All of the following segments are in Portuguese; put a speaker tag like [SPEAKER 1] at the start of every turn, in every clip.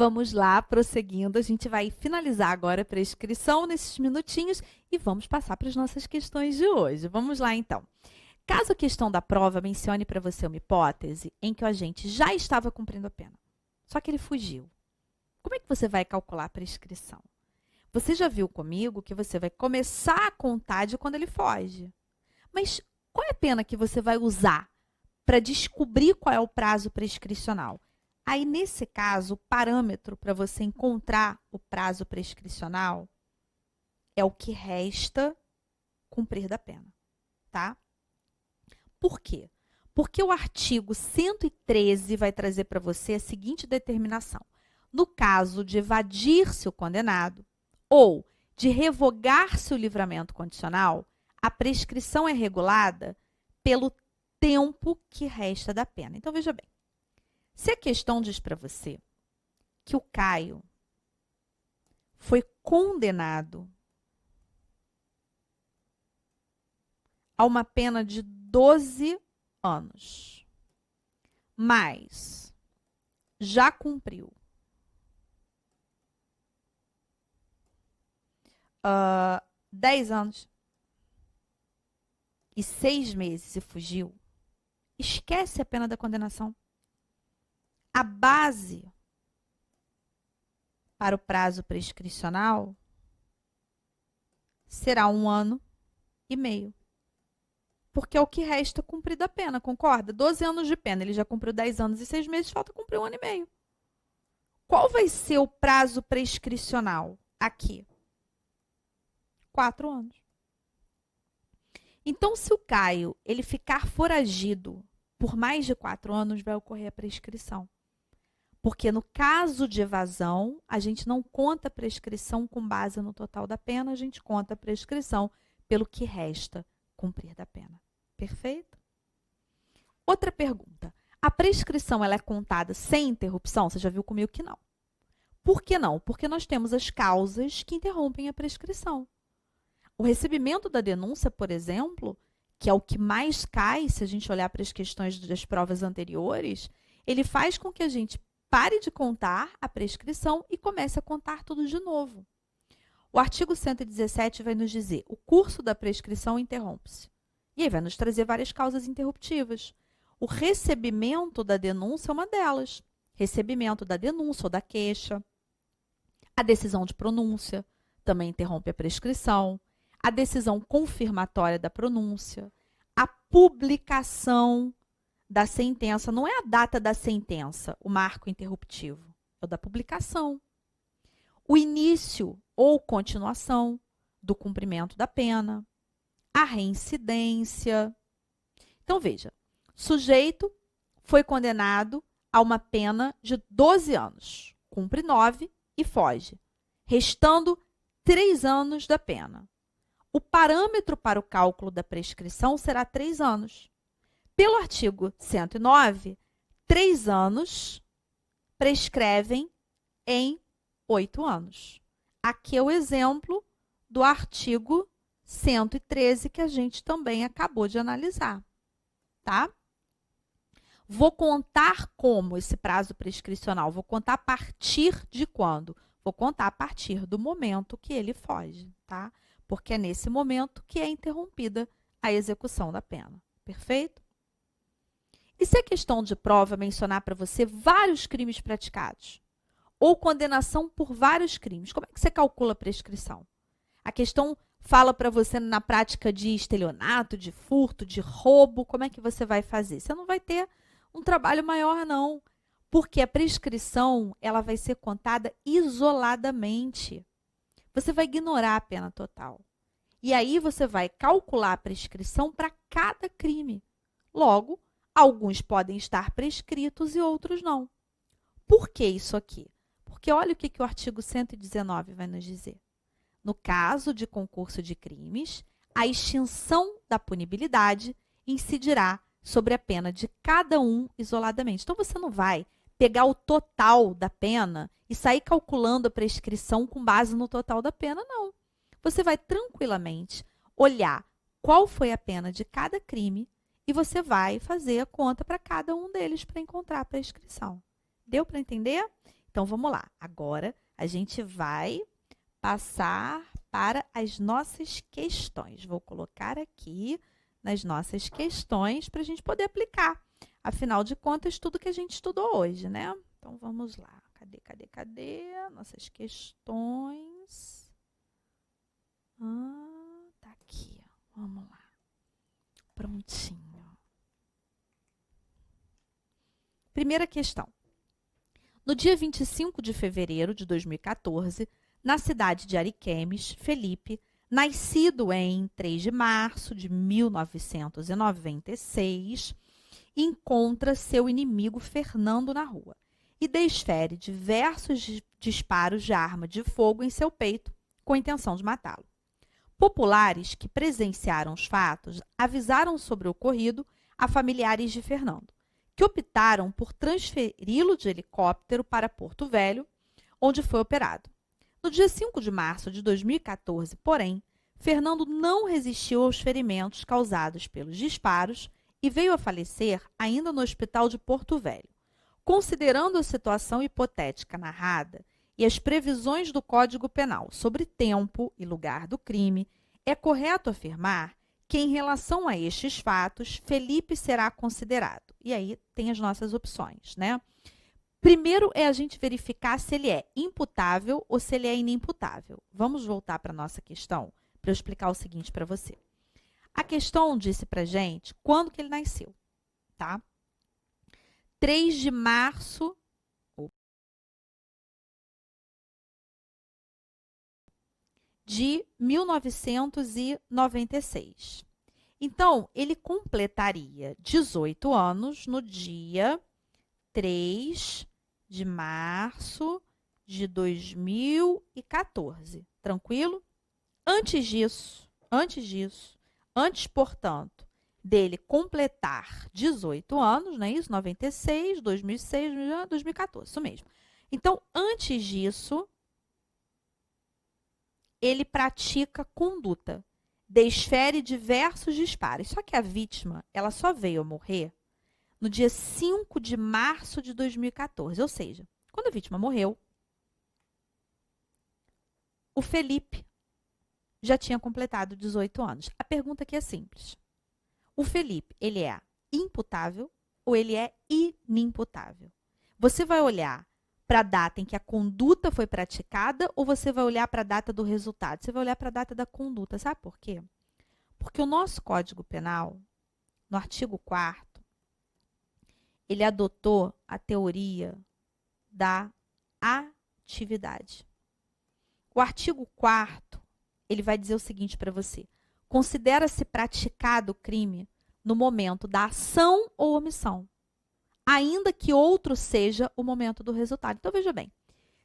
[SPEAKER 1] vamos lá, prosseguindo. A gente vai finalizar agora a prescrição nesses minutinhos e vamos passar para as nossas questões de hoje. Vamos lá, então. Caso a questão da prova mencione para você uma hipótese em que o agente já estava cumprindo a pena, só que ele fugiu, como é que você vai calcular a prescrição? Você já viu comigo que você vai começar a contar de quando ele foge. Mas qual é a pena que você vai usar para descobrir qual é o prazo prescricional? Aí, nesse caso, o parâmetro para você encontrar o prazo prescricional é o que resta cumprir da pena, tá? Por quê? Porque o artigo 113 vai trazer para você a seguinte determinação. No caso de evadir-se o condenado ou de revogar-se o livramento condicional, a prescrição é regulada pelo tempo que resta da pena. Então, veja bem. Se a questão diz para você que o Caio foi condenado a uma pena de 12 anos, mas já cumpriu 10 anos e 6 meses e fugiu, esquece a pena da condenação. A base para o prazo prescricional será 1 ano e meio. Porque é o que resta cumprir da pena, concorda? 12 anos de pena, ele já cumpriu 10 anos e 6 meses, falta cumprir 1 ano e meio. Qual vai ser o prazo prescricional aqui? 4 anos. Então, se o Caio ele ficar foragido por mais de 4 anos, vai ocorrer a prescrição. Porque no caso de evasão, a gente não conta a prescrição com base no total da pena, a gente conta a prescrição pelo que resta cumprir da pena. Perfeito? Outra pergunta. A prescrição ela é contada sem interrupção? Você já viu comigo que não. Por que não? Porque nós temos as causas que interrompem a prescrição. O recebimento da denúncia, por exemplo, que é o que mais cai, se a gente olhar para as questões das provas anteriores, ele faz com que a gente pare de contar a prescrição e comece a contar tudo de novo. O artigo 117 vai nos dizer, o curso da prescrição interrompe-se. E aí vai nos trazer várias causas interruptivas. O recebimento da denúncia é uma delas. Recebimento da denúncia ou da queixa. A decisão de pronúncia também interrompe a prescrição. A decisão confirmatória da pronúncia. A publicação da sentença. Não é a data da sentença, o marco interruptivo. É o da publicação. O início ou continuação do cumprimento da pena. A reincidência. Então, veja, sujeito foi condenado a uma pena de 12 anos, cumpre 9 e foge, restando 3 anos da pena. O parâmetro para o cálculo da prescrição será 3 anos. Pelo artigo 109, 3 anos prescrevem em 8 anos. Aqui é o exemplo do artigo 113 que a gente também acabou de analisar, tá? Vou contar como esse prazo prescricional? Vou contar a partir de quando? Vou contar a partir do momento que ele foge, tá? Porque é nesse momento que é interrompida a execução da pena. Perfeito? E se a questão de prova mencionar para você vários crimes praticados? Ou condenação por vários crimes? Como é que você calcula a prescrição? A questão fala para você na prática de estelionato, de furto, de roubo, como é que você vai fazer? Você não vai ter um trabalho maior, não. Porque a prescrição ela vai ser contada isoladamente. Você vai ignorar a pena total. E aí você vai calcular a prescrição para cada crime. Logo, alguns podem estar prescritos e outros não. Por que isso aqui? Porque olha o que o artigo 119 vai nos dizer. No caso de concurso de crimes, a extinção da punibilidade incidirá sobre a pena de cada um isoladamente. Então, você não vai pegar o total da pena e sair calculando a prescrição com base no total da pena, não. Você vai tranquilamente olhar qual foi a pena de cada crime e você vai fazer a conta para cada um deles para encontrar a prescrição. Deu para entender? Então, vamos lá. Agora, a gente vai passar para as nossas questões. Vou colocar aqui nas nossas questões para a gente poder aplicar. Afinal de contas, tudo que a gente estudou hoje, né? Então, vamos lá. Cadê? Nossas questões. Tá aqui. Vamos lá. Prontinho. Primeira questão. No dia 25 de fevereiro de 2014, na cidade de Ariquemes, Felipe, nascido em 3 de março de 1996, encontra seu inimigo Fernando na rua e desfere diversos disparos de arma de fogo em seu peito com a intenção de matá-lo. Populares que presenciaram os fatos avisaram sobre o ocorrido a familiares de Fernando, que optaram por transferi-lo de helicóptero para Porto Velho, onde foi operado. No dia 5 de março de 2014, porém, Fernando não resistiu aos ferimentos causados pelos disparos e veio a falecer ainda no hospital de Porto Velho. Considerando a situação hipotética narrada e as previsões do Código Penal sobre tempo e lugar do crime, é correto afirmar que, em relação a estes fatos, Felipe será considerado. E aí tem as nossas opções, né? Primeiro é a gente verificar se ele é imputável ou se ele é inimputável. Vamos voltar para a nossa questão para eu explicar o seguinte para você. A questão disse para a gente quando que ele nasceu, tá? 3 de março de 1996. Então, ele completaria 18 anos no dia 3 de março de 2014. Tranquilo? Antes, portanto, dele completar 18 anos, não é isso? 96, 2006, 2014, isso mesmo. Então, antes disso, ele pratica conduta, desfere diversos disparos. Só que a vítima, ela só veio a morrer no dia 5 de março de 2014. Ou seja, quando a vítima morreu, o Felipe já tinha completado 18 anos. A pergunta aqui é simples. O Felipe, ele é imputável ou ele é inimputável? Você vai olhar para a data em que a conduta foi praticada ou você vai olhar para a data do resultado? Você vai olhar para a data da conduta. Sabe por quê? Porque o nosso Código Penal, no artigo 4º, ele adotou a teoria da atividade. O artigo 4º, ele vai dizer o seguinte para você. Considera-se praticado o crime no momento da ação ou omissão, ainda que outro seja o momento do resultado. Então, veja bem,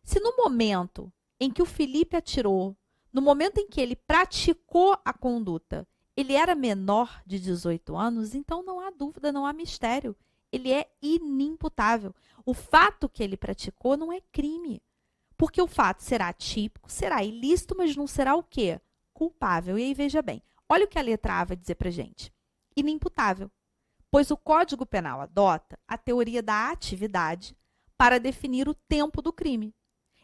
[SPEAKER 1] se no momento em que o Felipe atirou, no momento em que ele praticou a conduta, ele era menor de 18 anos, então não há dúvida, não há mistério. Ele é inimputável. O fato que ele praticou não é crime, porque o fato será atípico, será ilícito, mas não será o quê? Culpável. E aí, veja bem, olha o que a letra A vai dizer para a gente. Inimputável, pois o Código Penal adota a teoria da atividade para definir o tempo do crime,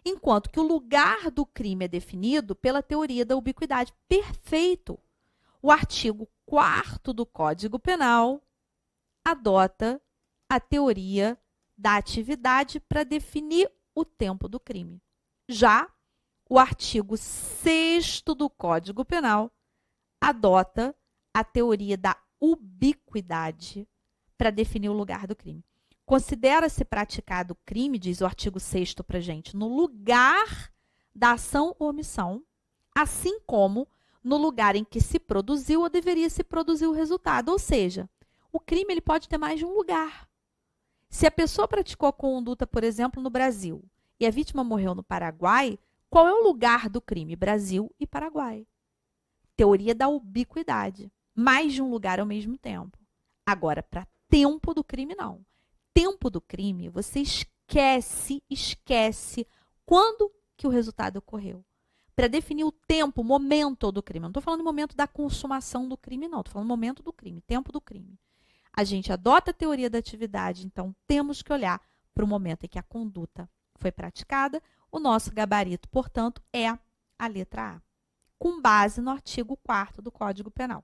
[SPEAKER 1] enquanto que o lugar do crime é definido pela teoria da ubiquidade. Perfeito! O artigo 4º do Código Penal adota a teoria da atividade para definir o tempo do crime. Já o artigo 6º do Código Penal adota a teoria da ubiquidade para definir o lugar do crime. Considera-se praticado o crime, diz o artigo 6º para a gente, no lugar da ação ou omissão, assim como no lugar em que se produziu ou deveria se produzir o resultado. Ou seja, o crime ele pode ter mais de um lugar. Se a pessoa praticou a conduta, por exemplo, no Brasil, e a vítima morreu no Paraguai, qual é o lugar do crime? Brasil e Paraguai. Teoria da ubiquidade. Mais de um lugar ao mesmo tempo. Agora, para tempo do crime, não. Tempo do crime, você esquece quando que o resultado ocorreu. Para definir o tempo, o momento do crime. Eu não estou falando do momento da consumação do crime, não. Estou falando do momento do crime, tempo do crime. A gente adota a teoria da atividade, então temos que olhar para o momento em que a conduta foi praticada, o nosso gabarito, portanto, é a letra A, com base no artigo 4º do Código Penal.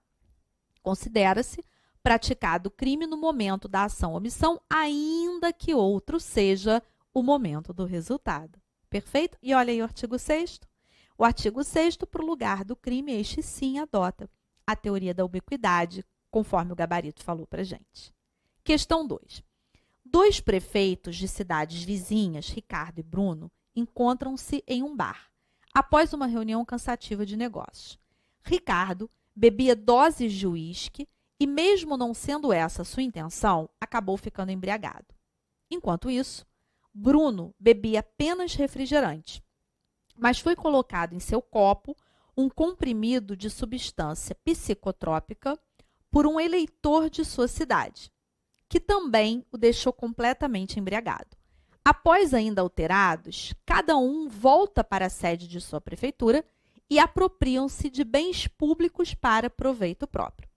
[SPEAKER 1] Considera-se praticado o crime no momento da ação ou omissão, ainda que outro seja o momento do resultado. Perfeito? E olha aí o artigo 6º. O artigo 6º, para o lugar do crime, este sim adota a teoria da ubiquidade, conforme o gabarito falou para a gente. Questão 2. Dois prefeitos de cidades vizinhas, Ricardo e Bruno, encontram-se em um bar, após uma reunião cansativa de negócios. Ricardo bebia doses de uísque e, mesmo não sendo essa sua intenção, acabou ficando embriagado. Enquanto isso, Bruno bebia apenas refrigerante, mas foi colocado em seu copo um comprimido de substância psicotrópica por um eleitor de sua cidade, que também o deixou completamente embriagado. Após ainda alterados, cada um volta para a sede de sua prefeitura e apropriam-se de bens públicos para proveito próprio.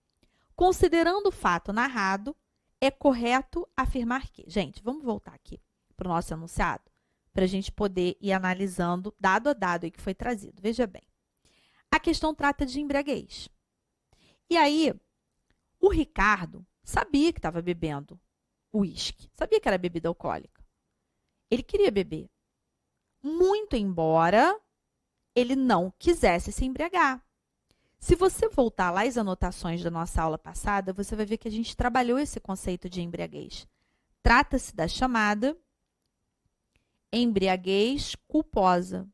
[SPEAKER 1] Considerando o fato narrado, é correto afirmar que... Gente, vamos voltar aqui para o nosso enunciado, para a gente poder ir analisando dado a dado aí que foi trazido. Veja bem, a questão trata de embriaguez. E aí, o Ricardo sabia que estava bebendo uísque, sabia que era bebida alcoólica. Ele queria beber, muito embora ele não quisesse se embriagar. Se você voltar lá às anotações da nossa aula passada, você vai ver que a gente trabalhou esse conceito de embriaguez. Trata-se da chamada embriaguez culposa,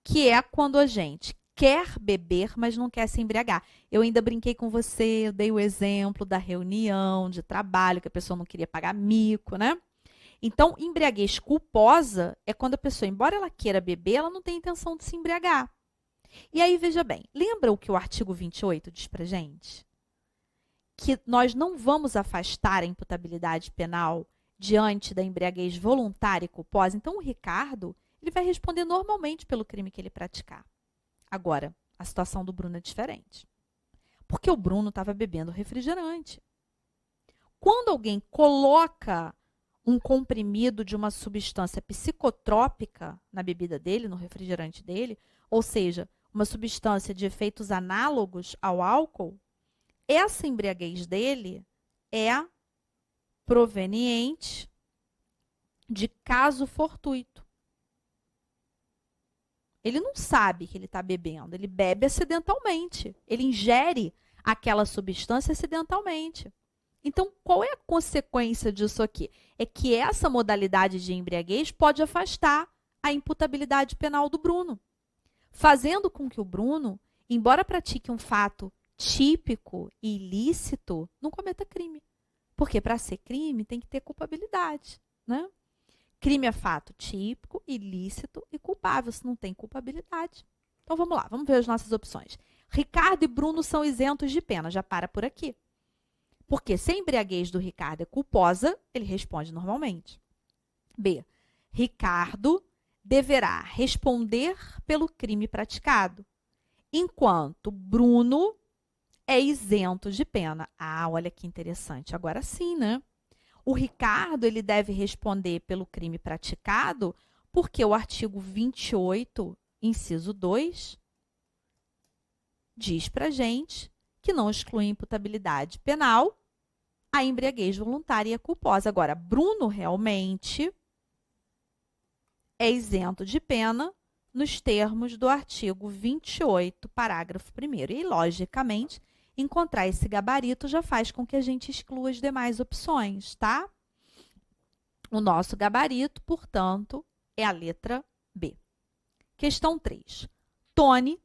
[SPEAKER 1] que é quando a gente quer beber, mas não quer se embriagar. Eu ainda brinquei com você, eu dei o exemplo da reunião de trabalho, que a pessoa não queria pagar mico, né? Então, embriaguez culposa é quando a pessoa, embora ela queira beber, ela não tem intenção de se embriagar. E aí, veja bem, lembra o que o artigo 28 diz pra gente? Que nós não vamos afastar a imputabilidade penal diante da embriaguez voluntária e culposa. Então, o Ricardo, ele vai responder normalmente pelo crime que ele praticar. Agora, a situação do Bruno é diferente. Porque o Bruno estava bebendo refrigerante. Quando alguém coloca um comprimido de uma substância psicotrópica na bebida dele, no refrigerante dele, ou seja, uma substância de efeitos análogos ao álcool, essa embriaguez dele é proveniente de caso fortuito. Ele não sabe que ele está bebendo, ele bebe acidentalmente, ele ingere aquela substância acidentalmente. Então, qual é a consequência disso aqui? É que essa modalidade de embriaguez pode afastar a imputabilidade penal do Bruno, fazendo com que o Bruno, embora pratique um fato típico e ilícito, não cometa crime. Porque para ser crime tem que ter culpabilidade, né? Crime é fato típico, ilícito e culpável, se não tem culpabilidade. Então vamos lá, vamos ver as nossas opções. Ricardo e Bruno são isentos de pena, já para por aqui. Porque se a embriaguez do Ricardo é culposa, ele responde normalmente. B. Ricardo deverá responder pelo crime praticado, enquanto Bruno é isento de pena. Ah, olha que interessante. Agora sim, né? O Ricardo, ele deve responder pelo crime praticado porque o artigo 28, inciso 2, diz pra gente que não exclui imputabilidade penal a embriaguez voluntária e a culposa. Agora, Bruno realmente é isento de pena nos termos do artigo 28, parágrafo 1º. E, logicamente, encontrar esse gabarito já faz com que a gente exclua as demais opções, tá? O nosso gabarito, portanto, é a letra B. Questão 3. Tony,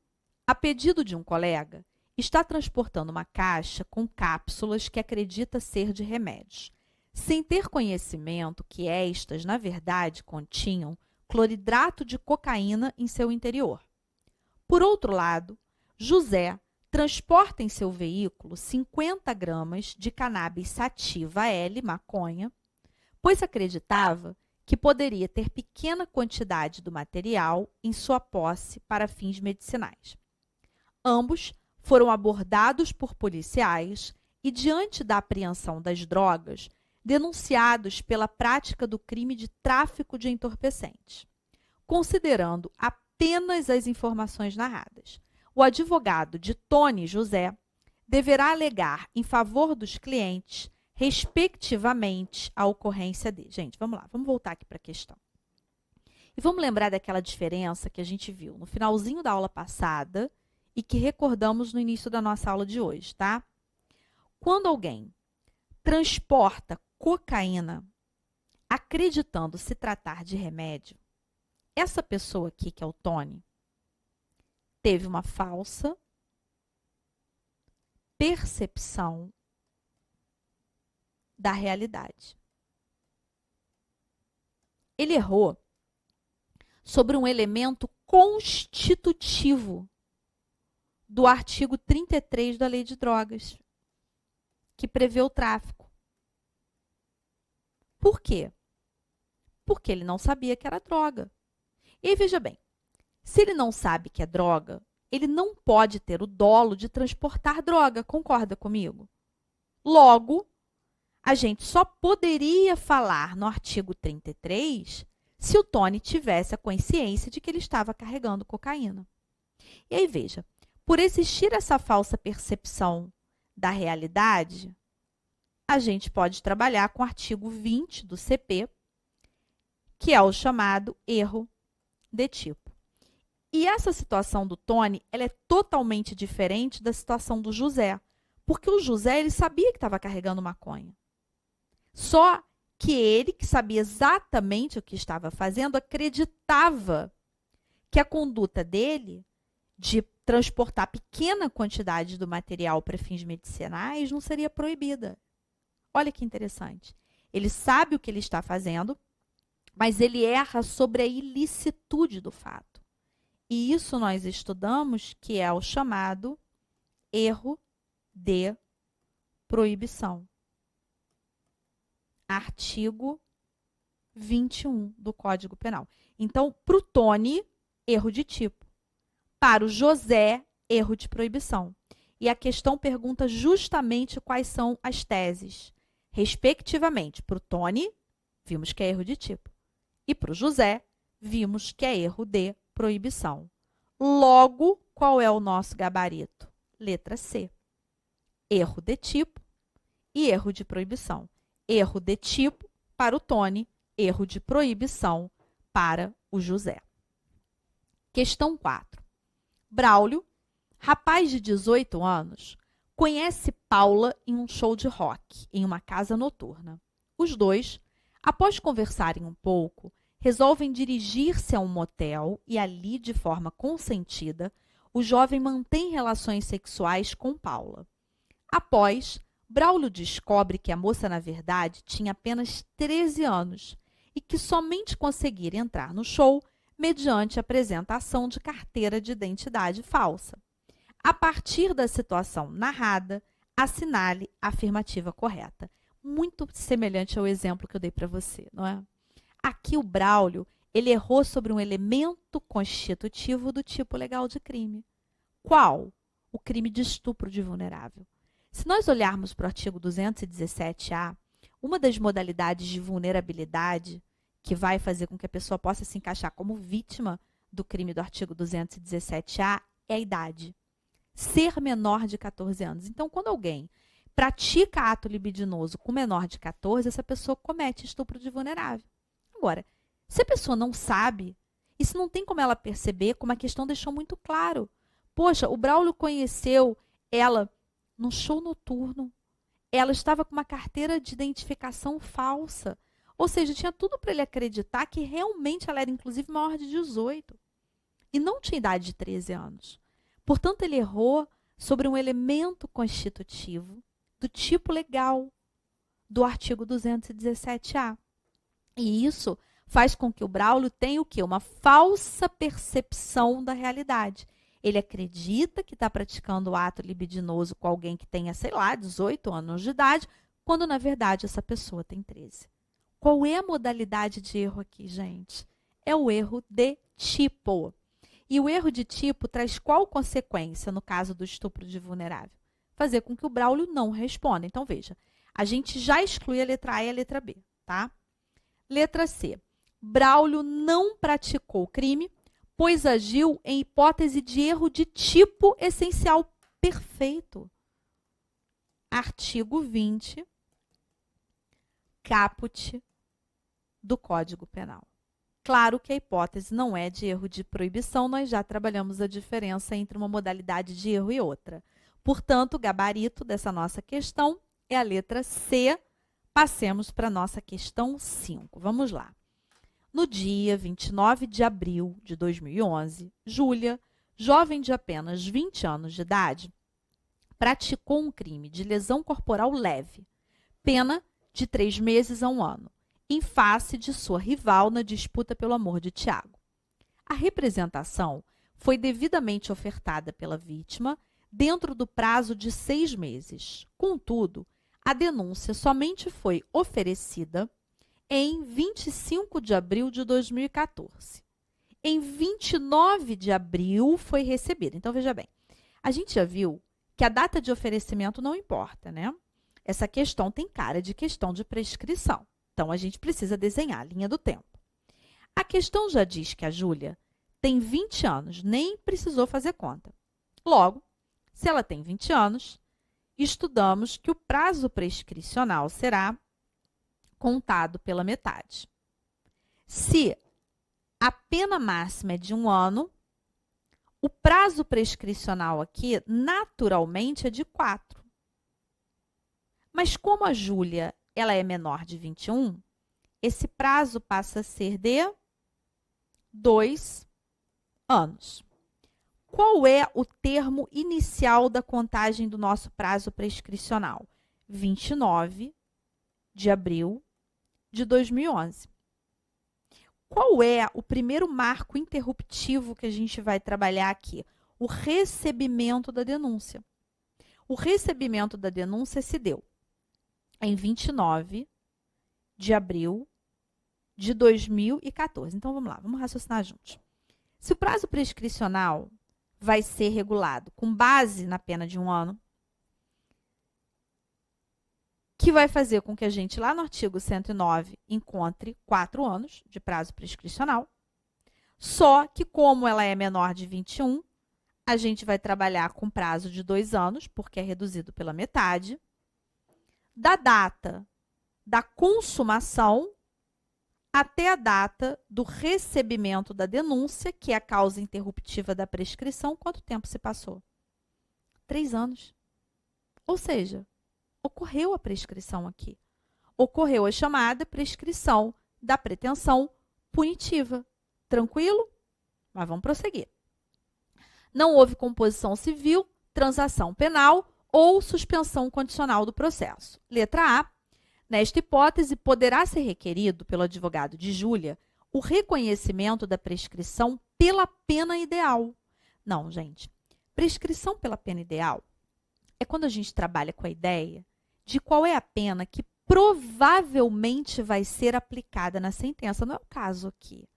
[SPEAKER 1] a pedido de um colega, está transportando uma caixa com cápsulas que acredita ser de remédios, sem ter conhecimento que estas, na verdade, continham cloridrato de cocaína em seu interior. Por outro lado, José transporta em seu veículo 50 gramas de cannabis sativa L, maconha, pois acreditava que poderia ter pequena quantidade do material em sua posse para fins medicinais. Ambos foram abordados por policiais e, diante da apreensão das drogas, denunciados pela prática do crime de tráfico de entorpecentes. Considerando apenas as informações narradas, o advogado de Tony José deverá alegar em favor dos clientes, respectivamente, a ocorrência de... Gente, vamos lá, vamos voltar aqui para a questão. E vamos lembrar daquela diferença que a gente viu no finalzinho da aula passada e que recordamos no início da nossa aula de hoje, tá? Quando alguém transporta cocaína acreditando se tratar de remédio, essa pessoa aqui, que é o Tony, teve uma falsa percepção da realidade. Ele errou sobre um elemento constitutivo do artigo 33 da Lei de Drogas, que prevê o tráfico. Por quê? Porque ele não sabia que era droga. E aí, veja bem, se ele não sabe que é droga, ele não pode ter o dolo de transportar droga, concorda comigo? Logo, a gente só poderia falar no artigo 33 se o Tony tivesse a consciência de que ele estava carregando cocaína. E aí, veja, por existir essa falsa percepção da realidade, a gente pode trabalhar com o artigo 20 do CP, que é o chamado erro de tipo. E essa situação do Tony, ela é totalmente diferente da situação do José, porque o José, ele sabia que estava carregando maconha. Só que ele, que sabia exatamente o que estava fazendo, acreditava que a conduta dele de transportar pequena quantidade do material para fins medicinais não seria proibida. Olha que interessante. Ele sabe o que ele está fazendo, mas ele erra sobre a ilicitude do fato. E isso nós estudamos, que é o chamado erro de proibição. Artigo 21 do Código Penal. Então, para o Tony, erro de tipo. Para o José, erro de proibição. E a questão pergunta justamente quais são as teses. Respectivamente, para o Tony, vimos que é erro de tipo. E para o José, vimos que é erro de proibição. Logo, qual é o nosso gabarito? Letra C. Erro de tipo e erro de proibição. Erro de tipo para o Tony, erro de proibição para o José. Questão 4. Braulio, rapaz de 18 anos, conhece Paula em um show de rock, em uma casa noturna. Os dois, após conversarem um pouco, resolvem dirigir-se a um motel e ali, de forma consentida, o jovem mantém relações sexuais com Paula. Após, Braulio descobre que a moça, na verdade, tinha apenas 13 anos e que somente conseguira entrar no show mediante a apresentação de carteira de identidade falsa. A partir da situação narrada, assinale a afirmativa correta. Muito semelhante ao exemplo que eu dei para você, não é? Aqui o Braulio, ele errou sobre um elemento constitutivo do tipo legal de crime. Qual? O crime de estupro de vulnerável. Se nós olharmos para o artigo 217-A, uma das modalidades de vulnerabilidade que vai fazer com que a pessoa possa se encaixar como vítima do crime do artigo 217-A é a idade. Ser menor de 14 anos. Então, quando alguém pratica ato libidinoso com menor de 14, essa pessoa comete estupro de vulnerável. Agora, se a pessoa não sabe, isso não tem como ela perceber, como a questão deixou muito claro. Poxa, o Braulio conheceu ela num show noturno. Ela estava com uma carteira de identificação falsa. Ou seja, tinha tudo para ele acreditar que realmente ela era, inclusive, maior de 18. E não tinha idade de 13 anos. Portanto, ele errou sobre um elemento constitutivo do tipo legal do artigo 217-A. E isso faz com que o Braulio tenha o quê? Uma falsa percepção da realidade. Ele acredita que está praticando o ato libidinoso com alguém que tenha, sei lá, 18 anos de idade, quando, na verdade, essa pessoa tem 13. Qual é a modalidade de erro aqui, gente? É o erro de tipo. E o erro de tipo traz qual consequência no caso do estupro de vulnerável? Fazer com que o Braulio não responda. Então, veja, A gente já exclui a letra A e a letra B, tá? Letra C. Braulio não praticou crime, pois agiu em hipótese de erro de tipo essencial. Perfeito. Artigo 20, caput do Código Penal. Claro que a hipótese não é de erro de proibição, nós já trabalhamos a diferença entre uma modalidade de erro e outra. Portanto, o gabarito dessa nossa questão é a letra C. Passemos para a nossa questão 5. Vamos lá. No dia 29 de abril de 2011, Júlia, jovem de apenas 20 anos de idade, praticou um crime de lesão corporal leve, pena de 3 meses a 1 ano, em face de sua rival na disputa pelo amor de Tiago. A representação foi devidamente ofertada pela vítima dentro do prazo de 6 meses. Contudo, a denúncia somente foi oferecida em 25 de abril de 2014. Em 29 de abril foi recebida. Então, veja bem, a gente já viu que a data de oferecimento não importa, né? Essa questão tem cara de questão de prescrição. Então, a gente precisa desenhar a linha do tempo. A questão já diz que a Júlia tem 20 anos, nem precisou fazer conta. Logo, se ela tem 20 anos, estudamos que o prazo prescricional será contado pela metade. Se a pena máxima é de 1 ano, o prazo prescricional aqui, naturalmente, é de 4. Mas como a Júlia ela é menor de 21, esse prazo passa a ser de 2 anos. Qual é o termo inicial da contagem do nosso prazo prescricional? 29 de abril de 2011. Qual é o primeiro marco interruptivo que a gente vai trabalhar aqui? O recebimento da denúncia. O recebimento da denúncia se deu em 29 de abril de 2014. Então, vamos lá, vamos raciocinar juntos. Se o prazo prescricional vai ser regulado com base na pena de 1 ano, que vai fazer com que a gente, lá no artigo 109, encontre 4 anos de prazo prescricional. Só que, como ela é menor de 21, a gente vai trabalhar com prazo de 2 anos, porque é reduzido pela metade. Da data da consumação até a data do recebimento da denúncia, que é a causa interruptiva da prescrição, quanto tempo se passou? 3 anos. Ou seja, ocorreu a prescrição aqui. Ocorreu a chamada prescrição da pretensão punitiva. Tranquilo? Mas vamos prosseguir. Não houve composição civil, transação penal ou suspensão condicional do processo. Letra A. Nesta hipótese, poderá ser requerido pelo advogado de Júlia o reconhecimento da prescrição pela pena ideal. Não, gente. Prescrição pela pena ideal é quando a gente trabalha com a ideia de qual é a pena que provavelmente vai ser aplicada na sentença. Não é o caso aqui.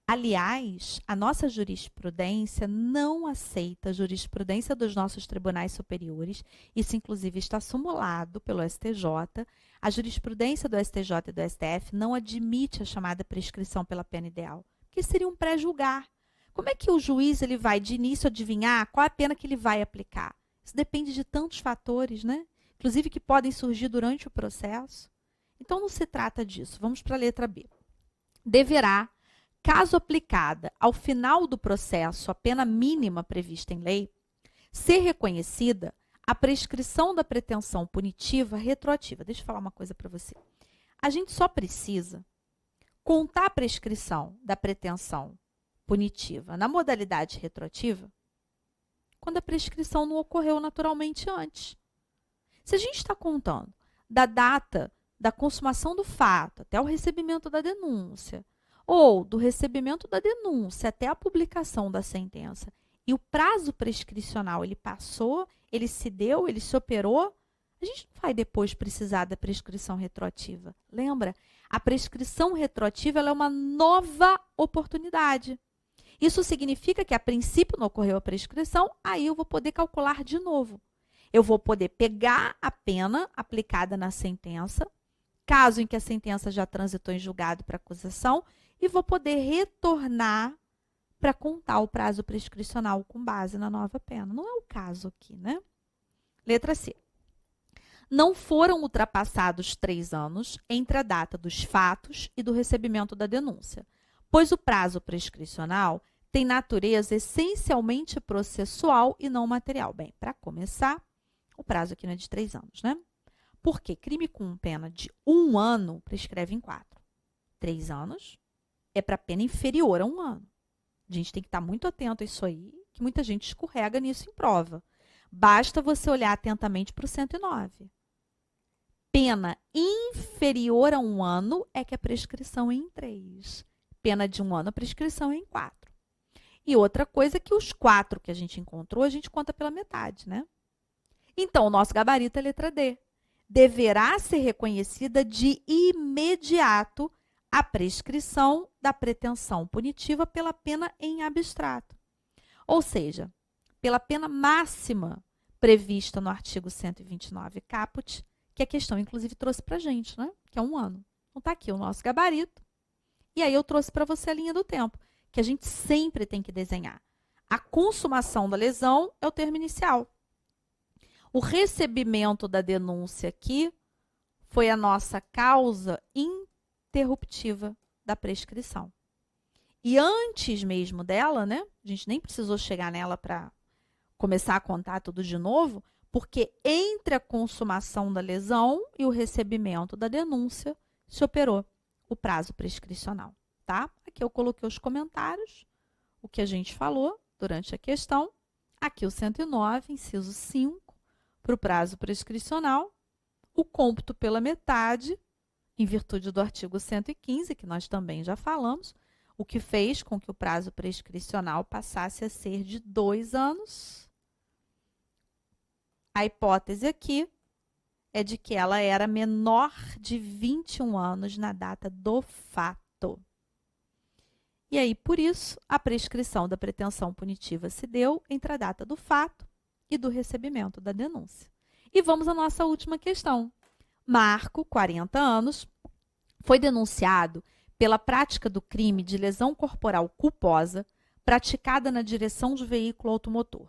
[SPEAKER 1] Aliás, a nossa jurisprudência não aceita a jurisprudência dos nossos tribunais superiores. Isso, inclusive, está sumulado pelo STJ. A jurisprudência do STJ e do STF não admite a chamada prescrição pela pena ideal, que seria um pré-julgar. Como é que o juiz ele vai, de início, adivinhar qual é a pena que ele vai aplicar? Isso depende de tantos fatores, né? Inclusive que podem surgir durante o processo. Então, não se trata disso. Vamos para a letra B. Deverá, caso aplicada ao final do processo a pena mínima prevista em lei, ser reconhecida a prescrição da pretensão punitiva retroativa. Deixa eu falar uma coisa para você. A gente só precisa contar a prescrição da pretensão punitiva na modalidade retroativa quando a prescrição não ocorreu naturalmente antes. Se a gente está contando da data da consumação do fato até o recebimento da denúncia, ou do recebimento da denúncia até a publicação da sentença, e o prazo prescricional ele passou, ele se deu, ele se operou, a gente não vai depois precisar da prescrição retroativa. Lembra? A prescrição retroativa ela é uma nova oportunidade. Isso significa que, a princípio, não ocorreu a prescrição, aí eu vou poder calcular de novo. eu vou poder pegar a pena aplicada na sentença, caso em que a sentença já transitou em julgado para acusação, e vou poder retornar para contar o prazo prescricional com base na nova pena. Não é o caso aqui, né? Letra C. Não foram ultrapassados 3 anos entre a data dos fatos e do recebimento da denúncia, pois o prazo prescricional tem natureza essencialmente processual e não material. Bem, para começar, o prazo aqui não é de 3 anos, né? Porque crime com pena de 1 ano prescreve em 4. 3 anos é para pena inferior a 1 ano. A gente tem que estar muito atento a isso aí, que muita gente escorrega nisso em prova. Basta você olhar atentamente para o 109. Pena inferior a 1 ano é que a prescrição é em 3. Pena de 1 ano, a prescrição é em 4. E outra coisa é que os 4 que a gente encontrou, a gente conta pela metade, né? Então, o nosso gabarito é a letra D. Deverá ser reconhecida de imediato a prescrição da pretensão punitiva pela pena em abstrato. Ou seja, pela pena máxima prevista no artigo 129 caput, que a questão, inclusive, trouxe para a gente, né? Que é 1 ano. Então, está aqui o nosso gabarito. E aí, eu trouxe para você a linha do tempo, que a gente sempre tem que desenhar. A consumação da lesão é o termo inicial. O recebimento da denúncia aqui foi a nossa causa interruptiva da prescrição. E antes mesmo dela, né? A gente nem precisou chegar nela para começar a contar tudo de novo, porque entre a consumação da lesão e o recebimento da denúncia se operou o prazo prescricional, tá? Aqui eu coloquei os comentários, o que a gente falou durante a questão. Aqui o 109, inciso 5, para o prazo prescricional, o cômputo pela metade, em virtude do artigo 115, que nós também já falamos, o que fez com que o prazo prescricional passasse a ser de 2 anos. A hipótese aqui é de que ela era menor de 21 anos na data do fato. E aí, por isso, a prescrição da pretensão punitiva se deu entre a data do fato e do recebimento da denúncia. E vamos à nossa última questão. Marco, 40 anos, foi denunciado pela prática do crime de lesão corporal culposa praticada na direção de veículo automotor,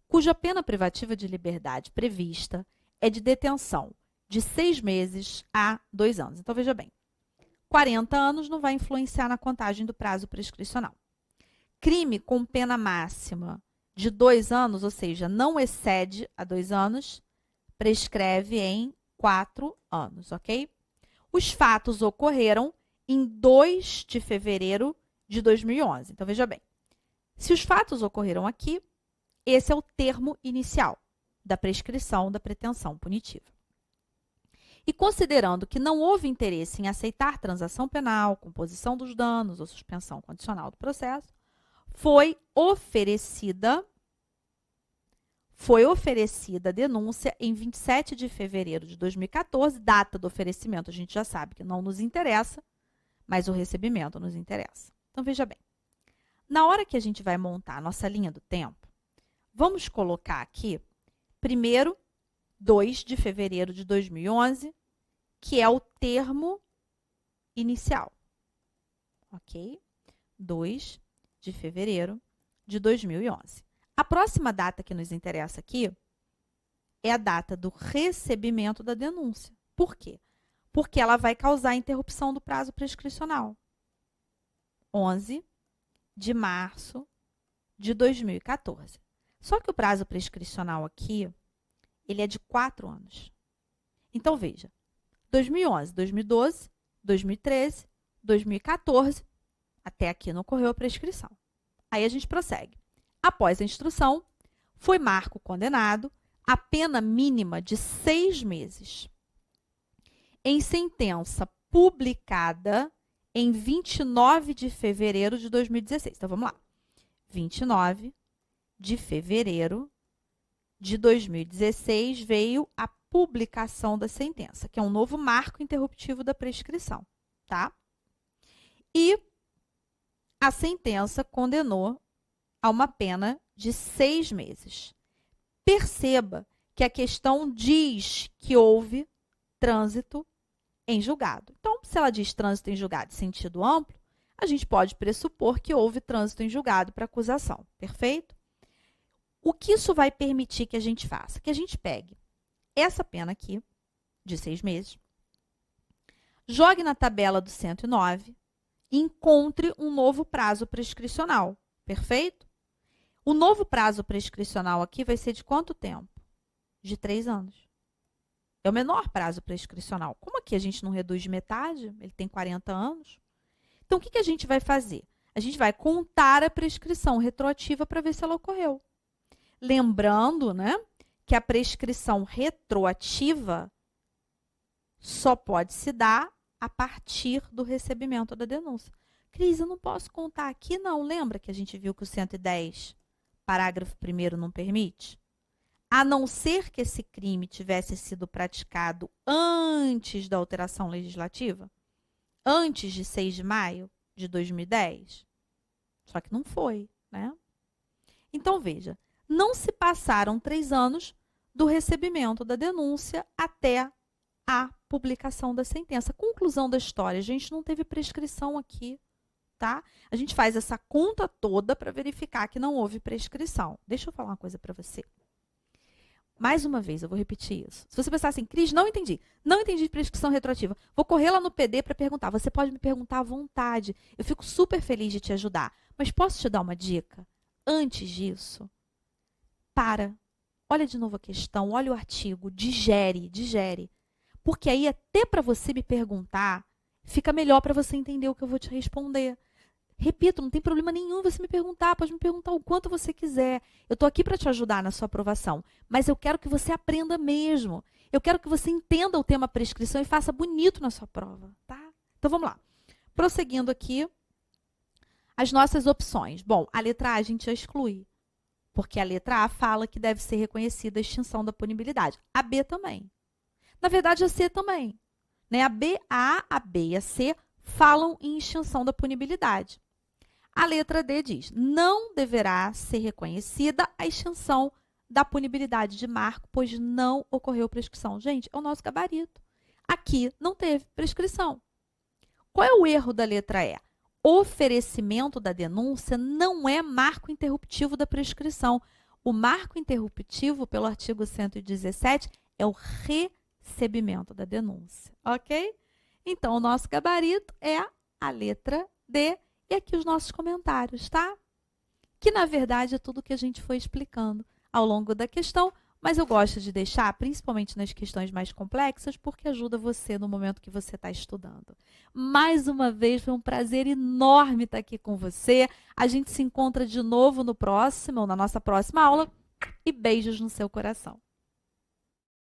[SPEAKER 1] cuja pena privativa de liberdade prevista é de detenção de 6 meses a 2 anos. Então, veja bem, 40 anos não vai influenciar na contagem do prazo prescricional. Crime com pena máxima de 2 anos, ou seja, não excede a 2 anos, prescreve em 4 anos, ok? Os fatos ocorreram em 2 de fevereiro de 2011. Então, veja bem, se os fatos ocorreram aqui, esse é o termo inicial da prescrição da pretensão punitiva. E considerando que não houve interesse em aceitar transação penal, composição dos danos ou suspensão condicional do processo, foi oferecida a denúncia em 27 de fevereiro de 2014, data do oferecimento, a gente já sabe que não nos interessa, mas o recebimento nos interessa. Então, veja bem, na hora que a gente vai montar a nossa linha do tempo, vamos colocar aqui, primeiro, 2 de fevereiro de 2011, que é o termo inicial, ok? 2 de fevereiro de 2011. A próxima data que nos interessa aqui é a data do recebimento da denúncia. Por quê? Porque ela vai causar a interrupção do prazo prescricional. 11 de março de 2014. Só que o prazo prescricional aqui, ele é de 4 anos. Então, veja, 2011, 2012, 2013, 2014, até aqui não ocorreu a prescrição. Aí a gente prossegue. Após a instrução, foi Marco condenado a pena mínima de 6 meses. Em sentença publicada em 29 de fevereiro de 2016. Então, vamos lá. 29 de fevereiro de 2016 veio a publicação da sentença, que é um novo marco interruptivo da prescrição, tá? E a sentença condenou a uma pena de 6 meses. Perceba que a questão diz que houve trânsito em julgado. Então, se ela diz trânsito em julgado em sentido amplo, a gente pode pressupor que houve trânsito em julgado para acusação. Perfeito? O que isso vai permitir que a gente faça? Que a gente pegue essa pena aqui, de 6 meses, jogue na tabela do 109 e encontre um novo prazo prescricional. Perfeito? O novo prazo prescricional aqui vai ser de quanto tempo? De 3 anos. É o menor prazo prescricional. Como aqui a gente não reduz de metade, ele tem 40 anos. Então, o que a gente vai fazer? A gente vai contar a prescrição retroativa para ver se ela ocorreu. Lembrando, né, que a prescrição retroativa só pode se dar a partir do recebimento da denúncia. Cris, eu não posso contar aqui, não. Lembra que a gente viu que o 110, parágrafo 1º, não permite? A não ser que esse crime tivesse sido praticado antes da alteração legislativa, antes de 6 de maio de 2010. Só que não foi, né? Então, veja, não se passaram 3 anos do recebimento da denúncia até a publicação da sentença. Conclusão da história, a gente não teve prescrição aqui, tá? A gente faz essa conta toda para verificar que não houve prescrição. Deixa eu falar uma coisa para você. Mais uma vez, eu vou repetir isso. Se você pensar assim, Cris, não entendi de prescrição retroativa, vou correr lá no PD para perguntar. Você pode me perguntar à vontade. Eu fico super feliz de te ajudar. Mas posso te dar uma dica? Antes disso, olha de novo a questão, olha o artigo, digere. Porque aí até para você me perguntar, fica melhor para você entender o que eu vou te responder. Repito, não tem problema nenhum você me perguntar, pode me perguntar o quanto você quiser. Eu estou aqui para te ajudar na sua aprovação, mas eu quero que você aprenda mesmo. Eu quero que você entenda o tema prescrição e faça bonito na sua prova, tá? Então, vamos lá. Prosseguindo aqui, as nossas opções. Bom, a letra A a gente já exclui, porque a letra A fala que deve ser reconhecida a extinção da punibilidade. A B também. Na verdade, a C também. Né? A B e a C falam em extinção da punibilidade. A letra D diz, não deverá ser reconhecida a extinção da punibilidade de marco, pois não ocorreu prescrição. Gente, é o nosso gabarito. Aqui não teve prescrição. Qual é o erro da letra E? Oferecimento da denúncia não é marco interruptivo da prescrição. O marco interruptivo, pelo artigo 117, é o recebimento da denúncia, ok? Então, o nosso gabarito é a letra D. E aqui os nossos comentários, tá? Que, na verdade, é tudo que a gente foi explicando ao longo da questão, mas eu gosto de deixar, principalmente nas questões mais complexas, porque ajuda você no momento que você está estudando. Mais uma vez, foi um prazer enorme estar aqui com você. A gente se encontra de novo no próximo, ou na nossa próxima aula. E beijos no seu coração.